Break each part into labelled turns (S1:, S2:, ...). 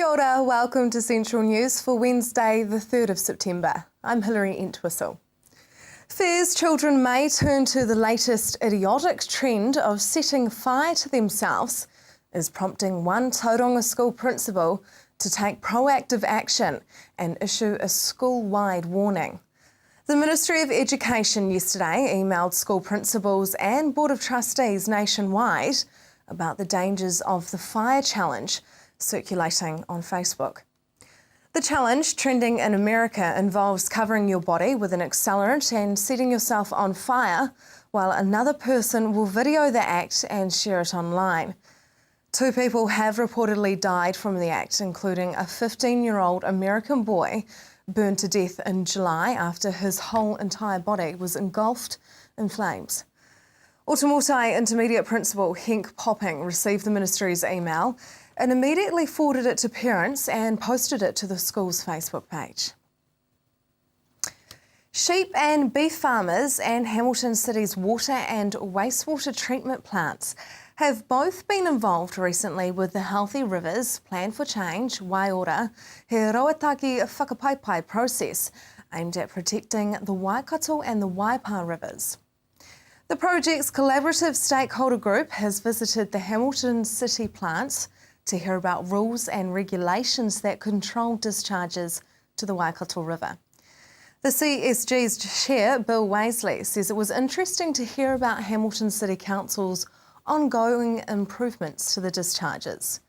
S1: Kia ora, welcome to Central News for Wednesday the 3rd of September. I'm Hilary Entwistle. Fears children may turn to the latest idiotic trend of setting fire to themselves is prompting one Tauranga school principal to take proactive action and issue a school-wide warning. The Ministry of Education yesterday emailed school principals and Board of Trustees nationwide about the dangers of the fire challenge circulating on Facebook. The challenge, trending in America, involves covering your body with an accelerant and setting yourself on fire, while another person will video the act and share it online. 2 people have reportedly died from the act, including a 15-year-old American boy burned to death in July after his whole entire body was engulfed in flames. Otamotai Intermediate Principal Henk Popping received the ministry's email and immediately forwarded it to parents and posted it to the school's Facebook page. Sheep and beef farmers and Hamilton City's water and wastewater treatment plants have both been involved recently with the Healthy Rivers Plan for Change, Waiora, He Rauataki Whakapaipai process aimed at protecting the Waikato and the Waipa rivers. The project's collaborative stakeholder group has visited the Hamilton City plants to hear about rules and regulations that control discharges to the Waikato River. The CSG's chair, Bill Waisley, says it was interesting to hear about Hamilton City Council's ongoing improvements to the discharges.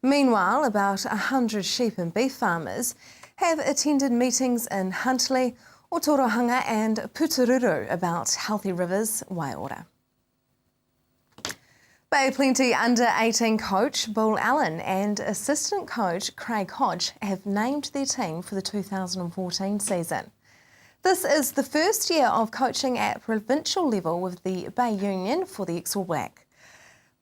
S1: Meanwhile, about 100 sheep and beef farmers have attended meetings in Huntly, Otorohanga and Putururu about Healthy Rivers, Waiora. Bay Plenty under-18 coach Bill Allen and assistant coach Craig Hodge have named their team for the 2014 season. This is the first year of coaching at provincial level with the Bay Union for the Ex-All Black.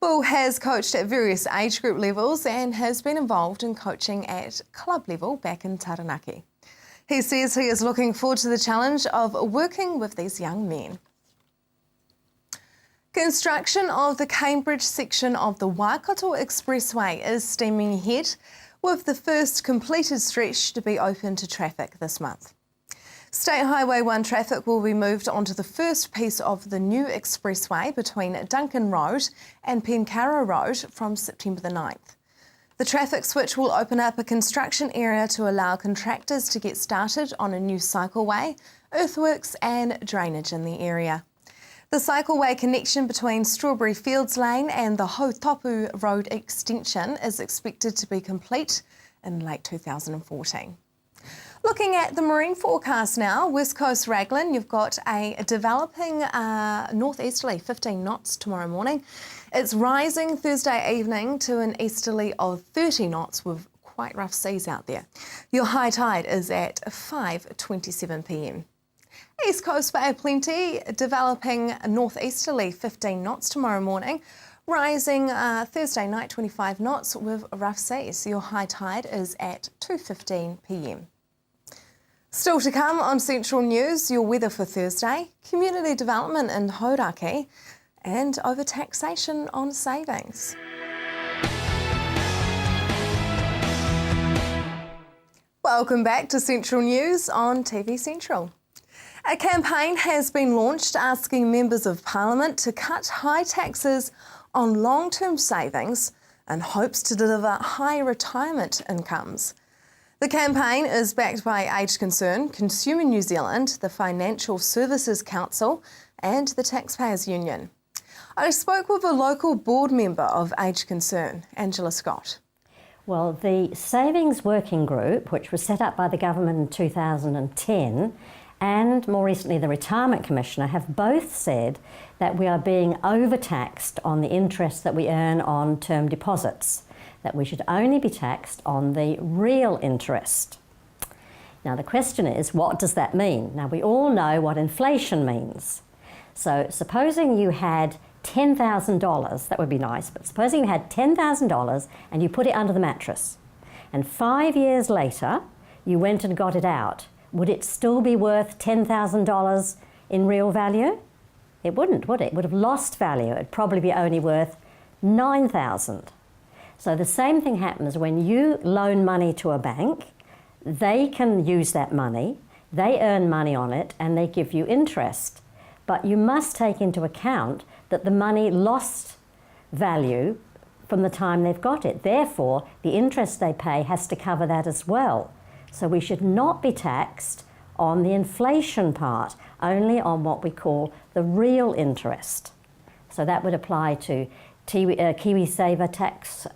S1: Bill has coached at various age group levels and has been involved in coaching at club level back in Taranaki. He says he is looking forward to the challenge of working with these young men. Construction of the Cambridge section of the Waikato Expressway is steaming ahead, with the first completed stretch to be open to traffic this month. State Highway 1 traffic will be moved onto the first piece of the new expressway between Duncan Road and Penkara Road from September the 9th. The traffic switch will open up a construction area to allow contractors to get started on a new cycleway, earthworks and drainage in the area. The cycleway connection between Strawberry Fields Lane and the Hautapu Road extension is expected to be complete in late 2014. Looking at the marine forecast now, West Coast Raglan, you've got a developing northeasterly 15 knots tomorrow morning. It's rising Thursday evening to an easterly of 30 knots with quite rough seas out there. Your high tide is at 5:27 p.m. East Coast Bay Plenty, developing northeasterly 15 knots tomorrow morning, rising Thursday night 25 knots with rough seas. Your high tide is at 2:15 p.m. Still to come on Central News, your weather for Thursday, community development in Hauraki, and overtaxation on savings. Welcome back to Central News on TV Central. A campaign has been launched asking members of Parliament to cut high taxes on long-term savings in hopes to deliver high retirement incomes. The campaign is backed by Age Concern, Consumer New Zealand, the Financial Services Council and the Taxpayers Union. I spoke with a local board member of Age Concern, Angela Scott.
S2: Well, the Savings Working Group, which was set up by the government in 2010, and more recently the Retirement Commissioner, have both said that we are being overtaxed on the interest that we earn on term deposits, that we should only be taxed on the real interest. Now the question is, what does that mean? Now we all know what inflation means. So supposing you had $10,000, that would be nice, but supposing you had $10,000 and you put it under the mattress, and 5 years later you went and got it out, would it still be worth $10,000 in real value? It wouldn't, would it? It would have lost value. It'd probably be only worth $9,000. So the same thing happens when you loan money to a bank. They can use that money, they earn money on it, and they give you interest. But you must take into account that the money lost value from the time they've got it. Therefore, the interest they pay has to cover that as well. So we should not be taxed on the inflation part, only on what we call the real interest. So that would apply to KiwiSaver tax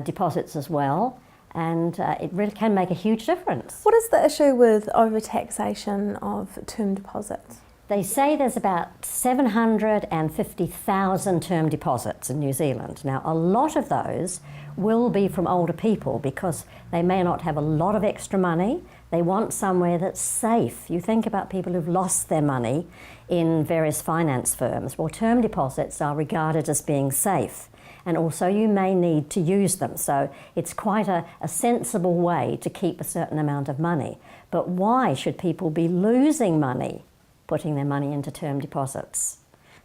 S2: deposits as well, and it really can make a huge difference.
S1: What is the issue with overtaxation of term deposits?
S2: They say there's about 750,000 term deposits in New Zealand. Now, a lot of those will be from older people because they may not have a lot of extra money. They want somewhere that's safe. You think about people who've lost their money in various finance firms. Well, term deposits are regarded as being safe, and also you may need to use them. So it's quite a sensible way to keep a certain amount of money. But why should people be losing money putting their money into term deposits?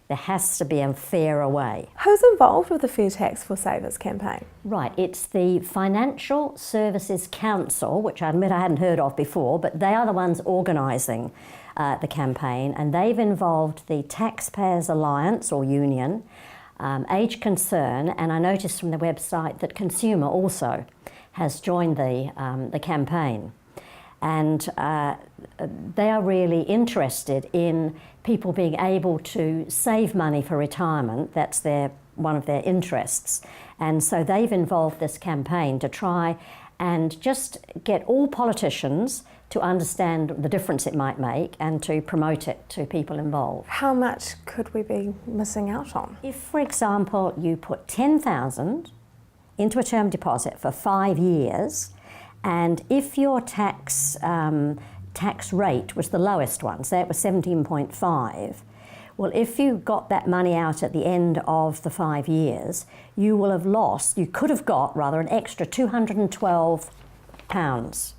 S2: There has to be a fairer way.
S1: Who's involved with the Fair Tax for Savers campaign?
S2: Right, it's the Financial Services Council, which I admit I hadn't heard of before, but they are the ones organising the campaign, and they've involved the Taxpayers Alliance or Union, Age Concern, and I noticed from the website that Consumer also has joined the campaign. And they are really interested in people being able to save money for retirement. That's one of their interests. And so they've involved this campaign to try and just get all politicians to understand the difference it might make and to promote it to people involved.
S1: How much could we be missing out on?
S2: If, for example, you put $10,000 into a term deposit for 5 years, and if your tax rate was the lowest one, say it was 17.5, well, if you got that money out at the end of the 5 years, you could have got an extra £212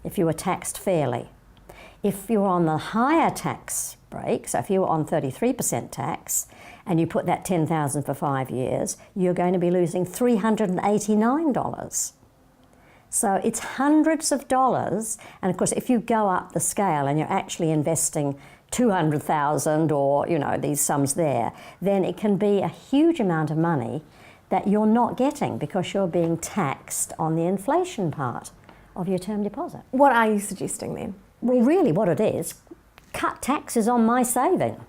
S2: if you were taxed fairly. If you were on the higher tax break, so if you were on 33% tax, and you put that $10,000 for 5 years, you're going to be losing $389. So it's hundreds of dollars, and of course if you go up the scale and you're actually investing $200,000 or these sums there, then it can be a huge amount of money that you're not getting because you're being taxed on the inflation part of your term deposit.
S1: What are you suggesting then?
S2: Well, really what it is, cut taxes on my saving.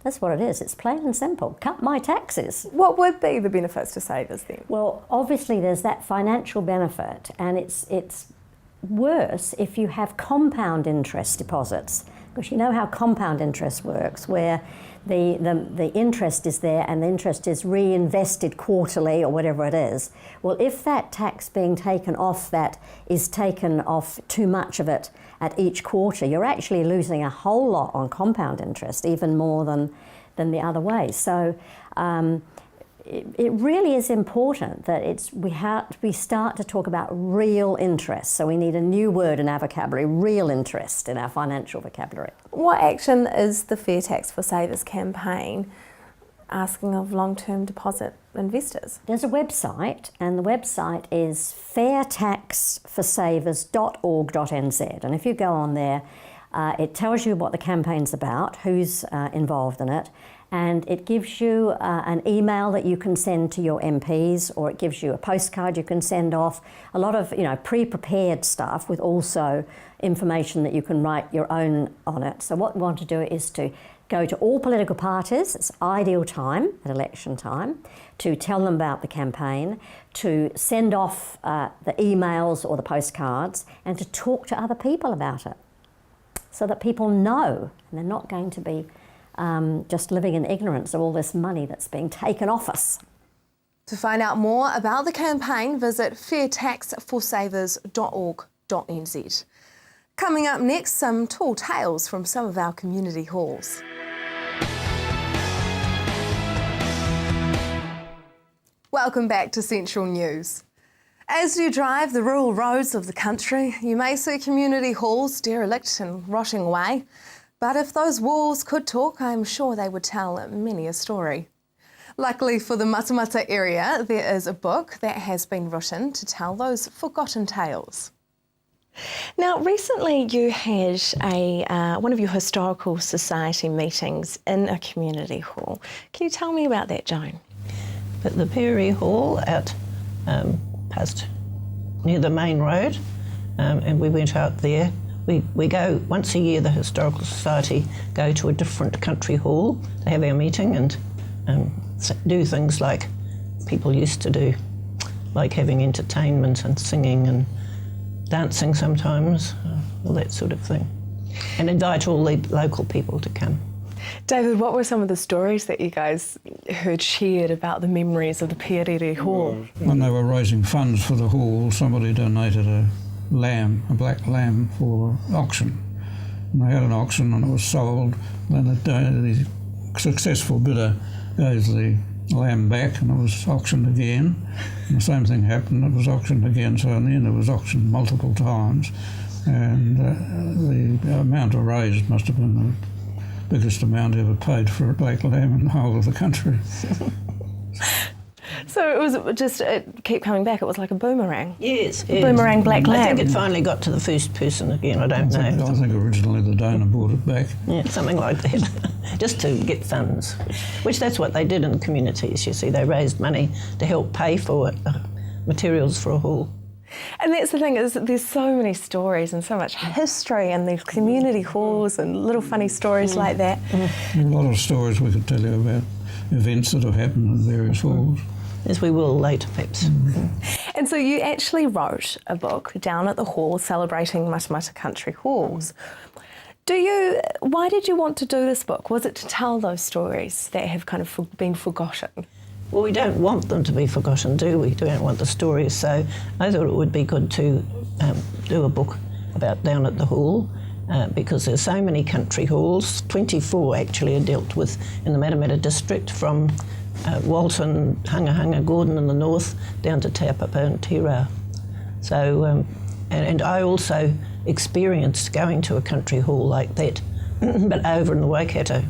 S2: That's what it is. It's plain and simple. Cut my taxes.
S1: What would be the benefits to savers then?
S2: Well, obviously there's that financial benefit, and it's worse if you have compound interest deposits, because you know how compound interest works, where the interest is there and the interest is reinvested quarterly or whatever it is. Well, if that tax being taken off that is taken off too much of it at each quarter, you're actually losing a whole lot on compound interest, even more than the other way. So it really is important that we start to talk about real interest. So we need a new word in our vocabulary, real interest, in our financial vocabulary.
S1: What action is the Fair Tax for Savers campaign asking of long-term deposit investors?
S2: There's a website, and the website is fairtaxforsavers.org.nz, and if you go on there, it tells you what the campaign's about, who's involved in it, and it gives you an email that you can send to your MPs, or it gives you a postcard you can send off, a lot of pre-prepared stuff with also information that you can write your own on it. So what we want to do is to go to all political parties. It's ideal time, at election time, to tell them about the campaign, to send off the emails or the postcards, and to talk to other people about it so that people know, and they're not going to be just living in ignorance of all this money that's being taken off us.
S1: To find out more about the campaign, visit fairtaxforsavers.org.nz. Coming up next, some tall tales from some of our community halls. Welcome back to Central News. As you drive the rural roads of the country, you may see community halls derelict and rotting away. But if those walls could talk, I'm sure they would tell many a story. Luckily for the Matamata area, there is a book that has been written to tell those forgotten tales. Now, recently you had one of your historical society meetings in a community hall. Can you tell me about that, Joan?
S3: At the Perry Hall out past near the main road, and we went out there. We go once a year, the Historical Society go to a different country hall to have our meeting and do things like people used to do, like having entertainment and singing and dancing sometimes, all that sort of thing, and invite all the local people to come.
S1: David, what were some of the stories that you guys heard shared about the memories of the Perere Hall?
S4: When they were raising funds for the hall, somebody donated a black lamb for auction. And they had an auction and it was sold. Then the successful bidder gave the lamb back and it was auctioned again. And the same thing happened, it was auctioned again, so in the end it was auctioned multiple times. And the amount raised must have been the biggest amount ever paid for a black lamb in the whole of the country.
S1: So it was just, it kept coming back, it was like a boomerang?
S3: Yes.
S1: Boomerang black lamb.
S3: I think it finally got to the first person again, I don't know.
S4: I think originally the donor bought it back.
S3: Yeah, something like that, just to get funds, which that's what they did in the communities, you see. They raised money to help pay for materials for a hall.
S1: And that's the thing, is there's so many stories and so much history in these community halls and little funny stories like that.
S4: A lot of stories we could tell you about events that have happened in various halls.
S3: As we will later, perhaps.
S1: And so you actually wrote a book down at the hall celebrating Matamata Country Halls. Why did you want to do this book? Was it to tell those stories that have kind of been forgotten?
S3: Well, we don't want them to be forgotten, do we? We don't want the stories, so I thought it would be good to do a book about down at the hall, because there's so many country halls. 24 actually are dealt with in the Matamata district, from Walton, Hangahanga, Gordon in the north, down to Teapapa and Tirau. So, and I also experienced going to a country hall like that, but over in the Waikato.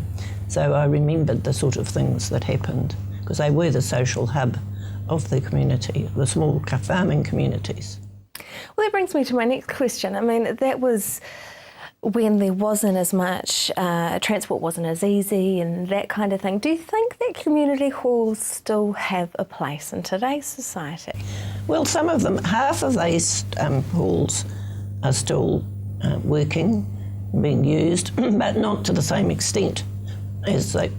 S3: So I remembered the sort of things that happened, because they were the social hub of the community, the small farming communities.
S1: Well, that brings me to my next question. I mean, that was when there wasn't as much, transport wasn't as easy and that kind of thing. Do you think that community halls still have a place in today's society?
S3: Well, some of them, half of these halls are still working, being used, but not to the same extent as they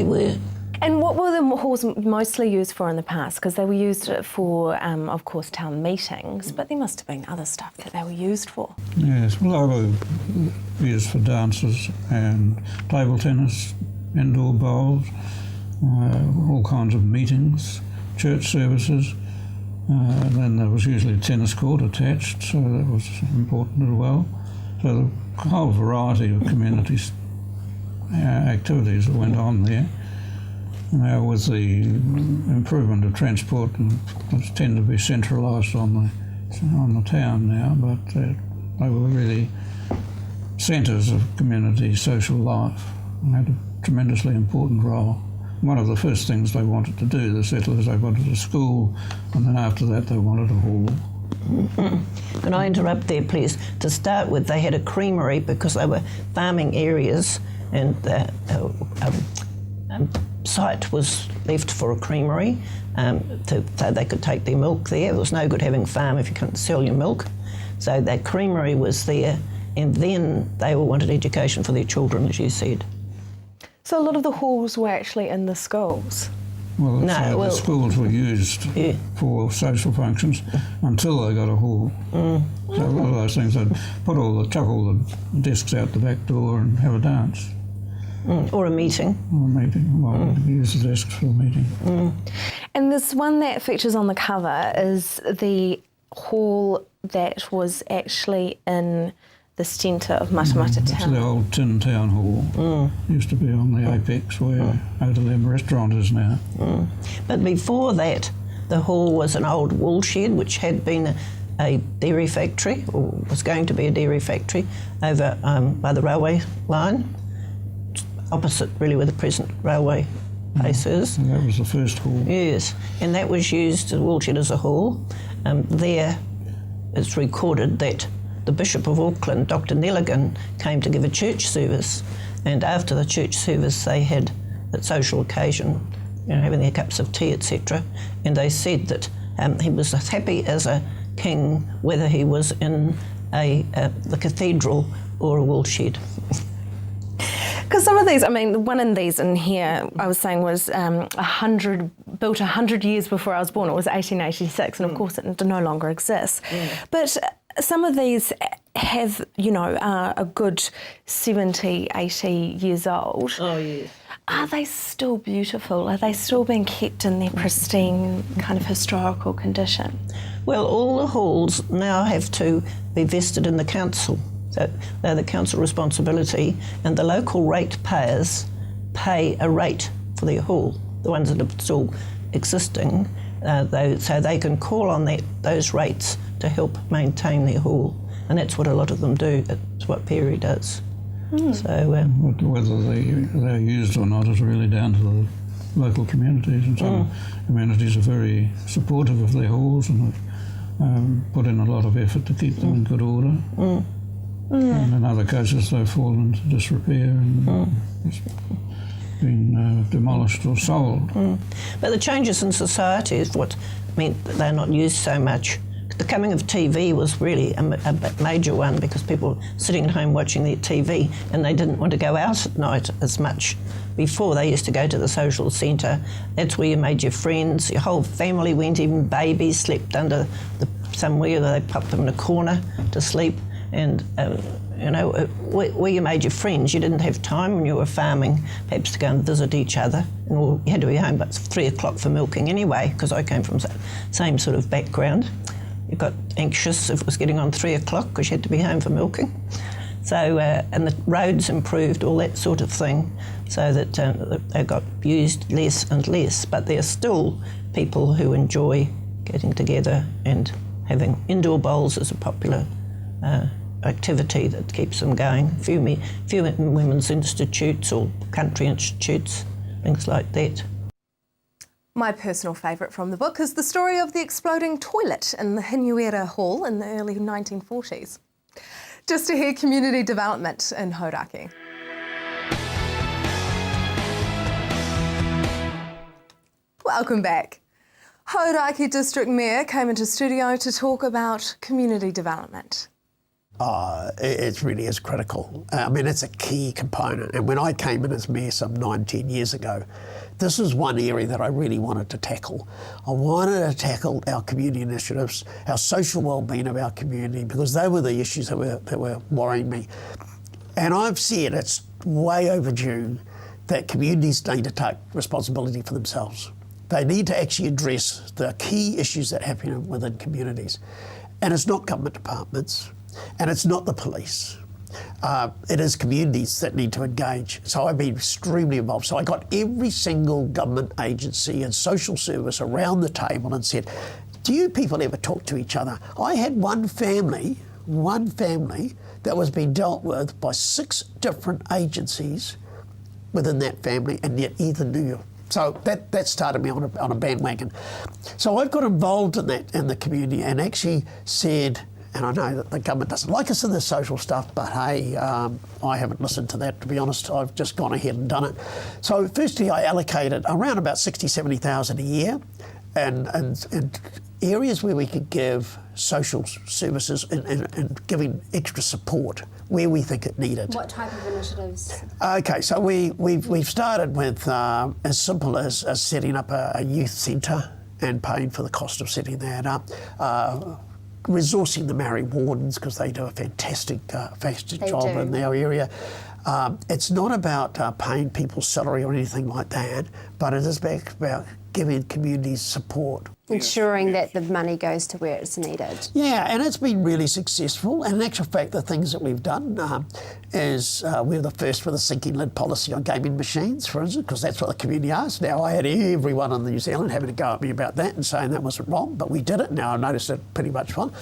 S3: were.
S1: And what were the halls mostly used for in the past? Because they were used for, of course, town meetings, but there must have been other stuff that they were used for.
S4: Yes, well, they were used for dances and table tennis, indoor bowls, all kinds of meetings, church services. Then there was usually a tennis court attached, so that was important as well. So the whole variety of communities activities that went on there. Now, with the improvement of transport, it's tend to be centralised on the town now, but they were really centres of community social life and had a tremendously important role. One of the first things they wanted to do, the settlers, they wanted a school, and then after that they wanted a hall.
S3: Can I interrupt there, please? To start with, they had a creamery because they were farming areas, and the site was left for a creamery, so they could take their milk there. It was no good having a farm if you couldn't sell your milk. So that creamery was there, and then they all wanted education for their children, as you said.
S1: So a lot of the halls were actually in the schools?
S4: Well, the schools were used for social functions until they got a hall. So a lot of those things, they'd chuck all the desks out the back door and have a dance.
S3: Or a meeting.
S4: Well, use the desks for a meeting.
S1: And this one that features on the cover is the hall that was actually in the centre of Matamata
S4: It's
S1: town.
S4: the old tin town hall. Used to be on the Apex where Odalem restaurant is now.
S3: But before that, the hall was an old wool shed which had been a dairy factory, or was going to be a dairy factory, over by the railway line, opposite really where the present railway places.
S4: And that was the first hall.
S3: Yes, and that was used, the Woolshed as a hall. There it's recorded that the Bishop of Auckland, Dr. Nelligan, came to give a church service, and after the church service they had a social occasion, having their cups of tea, etc. And they said that he was as happy as a king whether he was in the cathedral or a woolshed.
S1: Because some of these, one of these in here, I was saying was built 100 years before I was born. It was 1886, and of course it no longer exists. But some of these have, are a good 70, 80 years old.
S3: Oh, yes.
S1: Are they still beautiful? Are they still being kept in their pristine kind of historical condition?
S3: Well, all the halls now have to be vested in the council. So they're the council responsibility, and the local ratepayers pay a rate for their hall, the ones that are still existing, so they can call on those rates to help maintain their hall, and that's what a lot of them do. That's what Perry does. So
S4: whether they're used or not is really down to the local communities, and some communities are very supportive of their halls and have put in a lot of effort to keep them in good order. And in other cases they've fallen into disrepair and been demolished or sold.
S3: But the changes in society is what meant that they're not used so much. The coming of TV was really a major one, because people were sitting at home watching their TV and they didn't want to go out at night as much. Before, they used to go to the social centre. That's where you made your friends. Your whole family went, even babies slept under somewhere. They popped them in a corner to sleep. And where you made your friends, you didn't have time when you were farming perhaps to go and visit each other, and you had to be home by 3 o'clock for milking anyway, because I came from the same sort of background. You got anxious if it was getting on 3 o'clock because you had to be home for milking. So and the roads improved, all that sort of thing, so that they got used less and less. But there are still people who enjoy getting together, and having indoor bowls as a popular activity that keeps them going. A few women's institutes or country institutes, things like that.
S1: My personal favourite from the book is the story of the exploding toilet in the Hinuera Hall in the early 1940s. Just to hear community development in Hauraki. Welcome back. Hauraki District Mayor came into studio to talk about community development.
S5: It really is critical. It's a key component. And when I came in as mayor some 9-10 years ago, this is one area that I really wanted to tackle. I wanted to tackle our community initiatives, our social wellbeing of our community, because they were the issues that were worrying me. And I've said it's way overdue that communities need to take responsibility for themselves. They need to actually address the key issues that happen within communities. And it's not government departments, and it's not the police. It is communities that need to engage. So I've been extremely involved. So I got every single government agency and social service around the table and said, do you people ever talk to each other? I had one family that was being dealt with by 6 different agencies within that family, and yet either knew you. So that started me on a bandwagon. So I've got involved in that in the community, and actually said, and I know that the government doesn't like us in the social stuff, but hey, I haven't listened to that, to be honest. I've just gone ahead and done it. So firstly, I allocated around about 60,000-70,000 a year, and areas where we could give social services and giving extra support where we think it needed.
S6: What type of initiatives?
S5: Okay, so we've started with as simple as setting up a youth centre and paying for the cost of setting that up. Resourcing the Maori wardens, because they do a fantastic job in our area. It's not about paying people's salary or anything like that, but it is about giving communities support.
S6: Ensuring that the money goes to where it's needed.
S5: Yeah, and it's been really successful. And in actual fact, the things that we've done is we're the first with a sinking lid policy on gaming machines, for instance, because that's what the community asked. Now, I had everyone in New Zealand having to go at me about that and saying that wasn't wrong, but we did it. Now, I noticed it pretty much fun.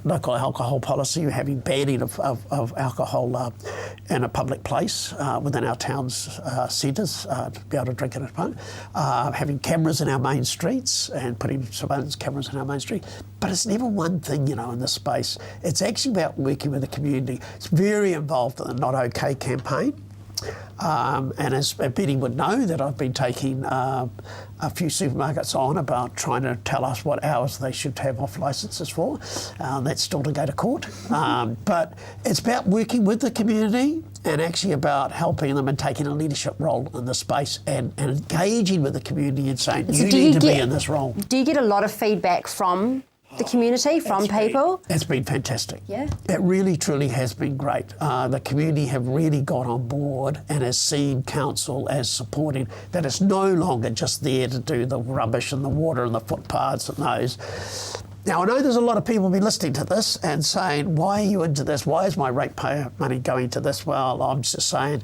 S5: Local alcohol policy, having banning of alcohol in a public place within our town's centres to be able to drink it at home. Having cameras in our main streets and putting surveillance cameras in our main street. But it's never one thing, in this space. It's actually about working with the community. It's very involved in the Not OK campaign. And as Betty would know, that I've been taking a few supermarkets on about trying to tell us what hours they should have off licences for. That's still to go to court. But it's about working with the community and actually about helping them and taking a leadership role in the space and engaging with the community and saying, you need to be in this role.
S6: Do you get a lot of feedback from the community, from people?
S5: It's been fantastic.
S6: Yeah.
S5: It really, truly has been great. The community have really got on board and has seen council as supporting that it's no longer just there to do the rubbish and the water and the footpaths and those. Now, I know there's a lot of people been listening to this and saying, why are you into this? Why is my ratepayer money going to this? Well, I'm just saying,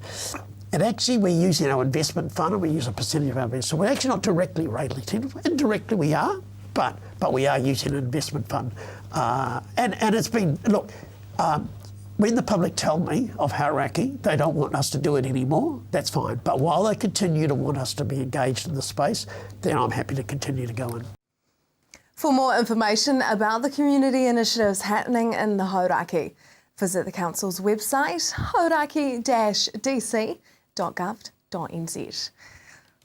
S5: and actually we're using our investment fund and we use a percentage of our investment. So we're actually not directly regulating. Indirectly we are, but we are using an investment fund. And it's been, look, when the public tell me of Hauraki, they don't want us to do it anymore, that's fine. But while they continue to want us to be engaged in the space, then I'm happy to continue to go in.
S1: For more information about the community initiatives happening in the Hauraki, visit the Council's website, hauraki-dc.gov.nz.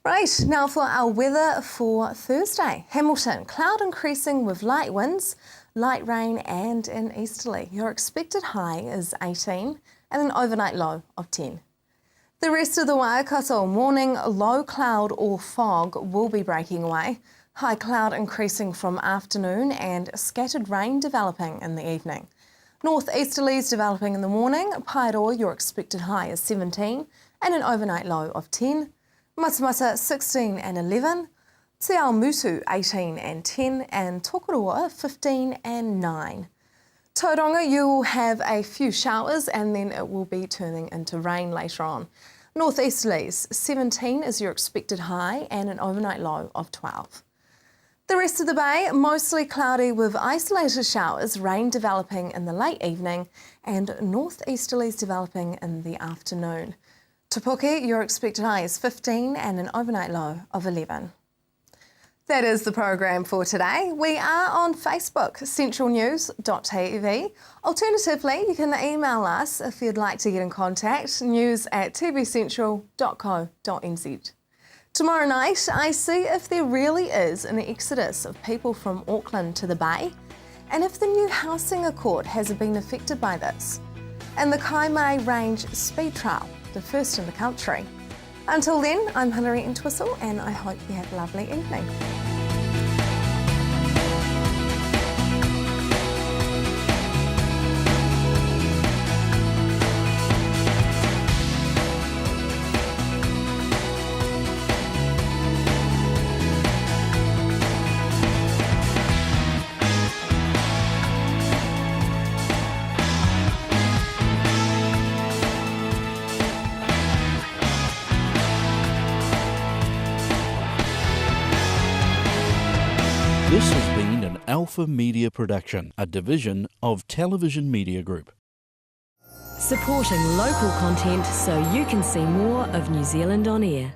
S1: Right, now for our weather for Thursday. Hamilton, cloud increasing with light winds, light rain and an easterly. Your expected high is 18 and an overnight low of 10. The rest of the Waikato, morning low cloud or fog will be breaking away. High cloud increasing from afternoon and scattered rain developing in the evening. Northeasterlies developing in the morning. Paeroa, your expected high is 17 and an overnight low of 10. Matamata 16 and 11. Te Awamutu 18 and 10 and Tokoroa 15 and 9. Tauranga, you will have a few showers and then it will be turning into rain later on. Northeasterlies 17 is your expected high and an overnight low of 12. The rest of the bay, mostly cloudy with isolated showers, rain developing in the late evening and northeasterlies developing in the afternoon. Te Puke, your expected high is 15 and an overnight low of 11. That is the program for today. We are on Facebook, centralnews.tv. Alternatively, you can email us if you'd like to get in contact, news@tvcentral.co.nz. Tomorrow night, I see if there really is an exodus of people from Auckland to the Bay and if the new housing accord has been affected by this. And the Kaimai Range Speed Trail, the first in the country. Until then, I'm Hilary Entwistle and I hope you have a lovely evening.
S7: This has been an Alpha Media production, a division of Television Media Group.
S8: Supporting local content so you can see more of New Zealand on air.